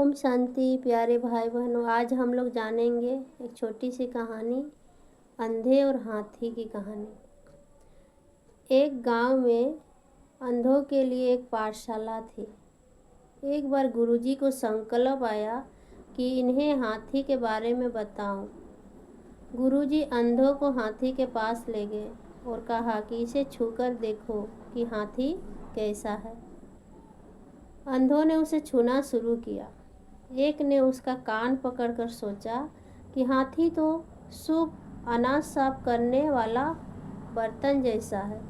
ओम शांति। प्यारे भाई बहनों, आज हम लोग जानेंगे एक छोटी सी कहानी, अंधे और हाथी की कहानी। एक गांव में अंधों के लिए एक पाठशाला थी। एक बार गुरुजी को संकल्प आया कि इन्हें हाथी के बारे में बताऊं। गुरुजी अंधों को हाथी के पास ले गए और कहा कि इसे छूकर देखो कि हाथी कैसा है। अंधों ने उसे छूना शुरू किया। एक ने उसका कान पकड़कर सोचा कि हाथी तो शुभ अनाज साफ करने वाला बर्तन जैसा है।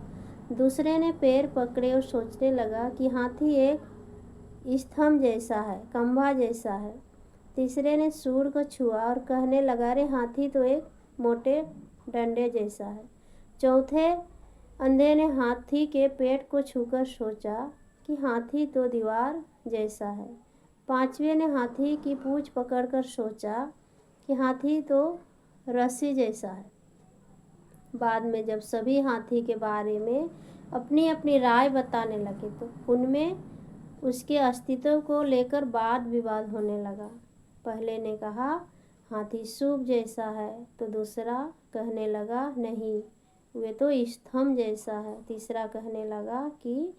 दूसरे ने पैर पकड़े और सोचने लगा कि हाथी एक स्तंभ जैसा है, खंभा जैसा है। तीसरे ने सूंड को छुआ और कहने लगा, रे हाथी तो एक मोटे डंडे जैसा है। चौथे अंधे ने हाथी के पेट को छूकर सोचा कि हाथी तो दीवार जैसा है। पांचवें ने हाथी की पूंछ पकड़कर सोचा कि हाथी तो रस्सी जैसा है। बाद में जब सभी हाथी के बारे में अपनी अपनी राय बताने लगे तो उनमें उसके अस्तित्व को लेकर वाद विवाद होने लगा। पहले ने कहा हाथी सूप जैसा है, तो दूसरा कहने लगा नहीं, वे तो स्तंभ जैसा है। तीसरा कहने लगा कि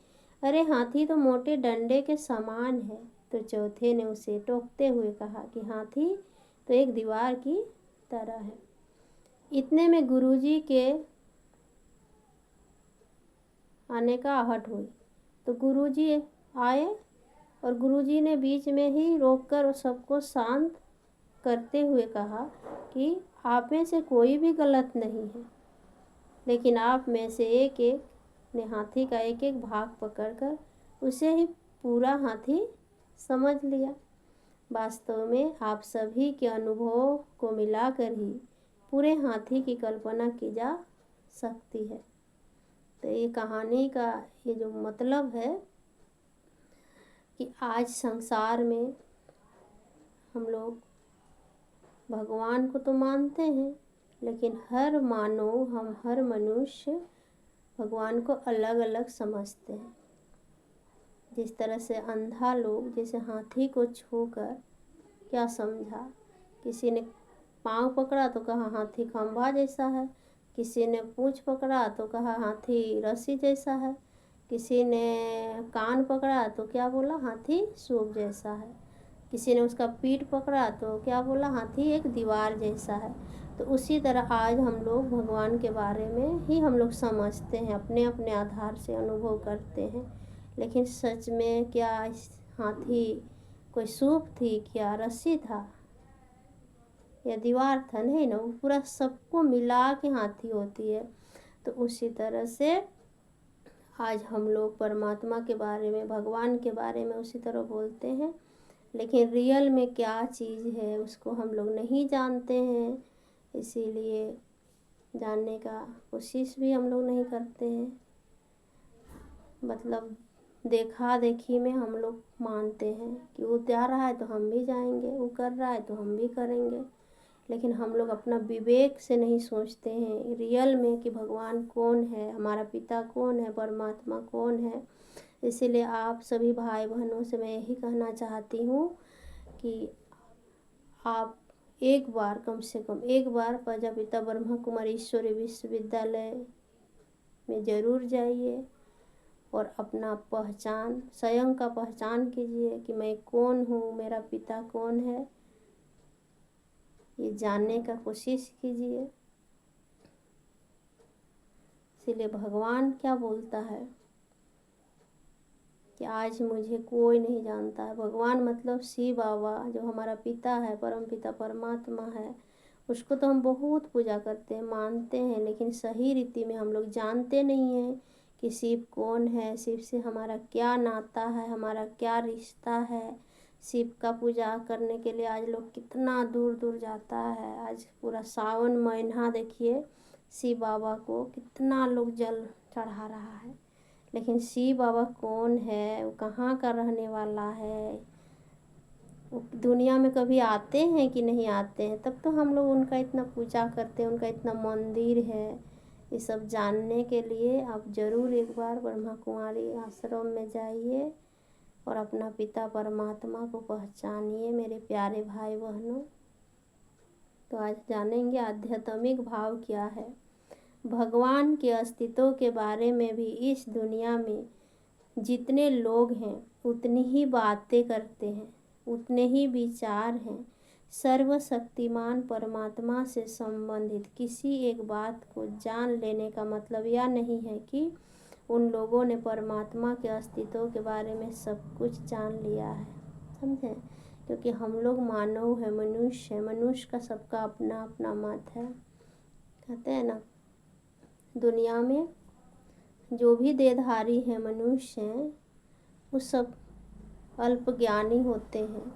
अरे हाथी तो मोटे डंडे के समान है। तो चौथे ने उसे टोकते हुए कहा कि हाथी तो एक दीवार की तरह है। इतने में गुरुजी के आने का आहट हुई तो गुरुजी आए और गुरुजी ने बीच में ही रोककर सबको शांत करते हुए कहा कि आप में से कोई भी गलत नहीं है, लेकिन आप में से एक एक ने हाथी का एक एक भाग पकड़कर उसे ही पूरा हाथी समझ लिया। वास्तव में आप सभी के अनुभवों को मिलाकर ही पूरे हाथी की कल्पना की जा सकती है। तो ये कहानी का ये जो मतलब है कि आज संसार में हम लोग भगवान को तो मानते हैं, लेकिन हर मनुष्य भगवान को अलग अलग समझते हैं। जिस तरह से अंधा लोग जैसे हाथी को छूकर क्या समझा, किसी ने पाँव पकड़ा तो कहा हाथी खंभा जैसा है, किसी ने पूंछ पकड़ा तो कहा हाथी रस्सी जैसा है, किसी ने कान पकड़ा तो क्या बोला हाथी सूप जैसा है, किसी ने उसका पीठ पकड़ा तो क्या बोला हाथी एक दीवार जैसा है। तो उसी तरह आज हम लोग भगवान के बारे में ही हम लोग समझते हैं, अपने अपने आधार से अनुभव करते हैं। लेकिन सच में क्या हाथी कोई सूप थी, क्या रस्सी था या दीवार था? नहीं ना, वो पूरा सबको मिला के हाथी होती है। तो उसी तरह से आज हम लोग परमात्मा के बारे में, भगवान के बारे में उसी तरह बोलते हैं, लेकिन रियल में क्या चीज़ है उसको हम लोग नहीं जानते हैं। इसीलिए जानने का कोशिश भी हम लोग नहीं करते हैं। मतलब देखा देखी में हम लोग मानते हैं कि वो जा रहा है तो हम भी जाएंगे, वो कर रहा है तो हम भी करेंगे, लेकिन हम लोग अपना विवेक से नहीं सोचते हैं रियल में कि भगवान कौन है, हमारा पिता कौन है, परमात्मा कौन है। इसीलिए आप सभी भाई बहनों से मैं यही कहना चाहती हूँ कि आप एक बार, कम से कम एक बार प्रजापिता ब्रह्मा कुमारी ईश्वरी विश्वविद्यालय में ज़रूर जाइए और अपना पहचान, स्वयं का पहचान कीजिए कि मैं कौन हूँ, मेरा पिता कौन है, ये जानने का कोशिश कीजिए। इसीलिए भगवान क्या बोलता है कि आज मुझे कोई नहीं जानता है। भगवान मतलब शिव बाबा, जो हमारा पिता है, परम पिता परमात्मा है, उसको तो हम बहुत पूजा करते हैं, मानते हैं, लेकिन सही रीति में हम लोग जानते नहीं हैं कि शिव कौन है, शिव से हमारा क्या नाता है, हमारा क्या रिश्ता है। शिव का पूजा करने के लिए आज लोग कितना दूर दूर जाता है। आज पूरा सावन महीना देखिए, शिव बाबा को कितना लोग जल चढ़ा रहा है, लेकिन शिव बाबा कौन है, वो कहाँ का रहने वाला है, वो दुनिया में कभी आते हैं कि नहीं आते हैं, तब तो हम लोग उनका इतना पूजा करते हैं, उनका इतना मंदिर है। ये सब जानने के लिए आप ज़रूर एक बार ब्रह्मा कुमारी आश्रम में जाइए और अपना पिता परमात्मा को पहचानिए मेरे प्यारे भाई बहनों। तो आज जानेंगे आध्यात्मिक भाव क्या है। भगवान के अस्तित्व के बारे में भी इस दुनिया में जितने लोग हैं उतनी ही बातें करते हैं, उतने ही विचार हैं। सर्वशक्तिमान परमात्मा से संबंधित किसी एक बात को जान लेने का मतलब यह नहीं है कि उन लोगों ने परमात्मा के अस्तित्व के बारे में सब कुछ जान लिया है, समझे। क्योंकि हम लोग मानव है, मनुष्य है, मनुष्य का सबका अपना अपना मत है। कहते हैं ना, दुनिया में जो भी देहधारी है मनुष्य हैं वो सब अल्प ज्ञानी होते हैं,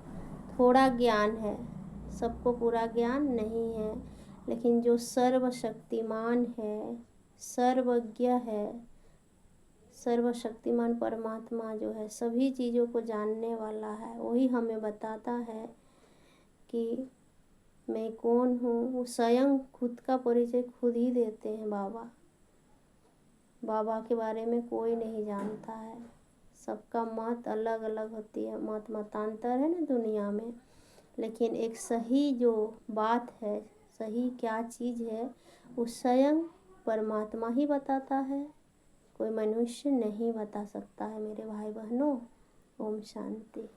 थोड़ा ज्ञान है, सबको पूरा ज्ञान नहीं है। लेकिन जो सर्वशक्तिमान है, सर्वज्ञ है, सर्वशक्तिमान परमात्मा जो है सभी चीज़ों को जानने वाला है, वही हमें बताता है कि मैं कौन हूँ। वो स्वयं खुद का परिचय खुद ही देते हैं। बाबा के बारे में कोई नहीं जानता है, सबका मत अलग अलग होती है, मतांतर है ना दुनिया में। लेकिन एक सही जो बात है, सही क्या चीज़ है, वो स्वयं परमात्मा ही बताता है, कोई मनुष्य नहीं बता सकता है मेरे भाई बहनों। ओम शांति।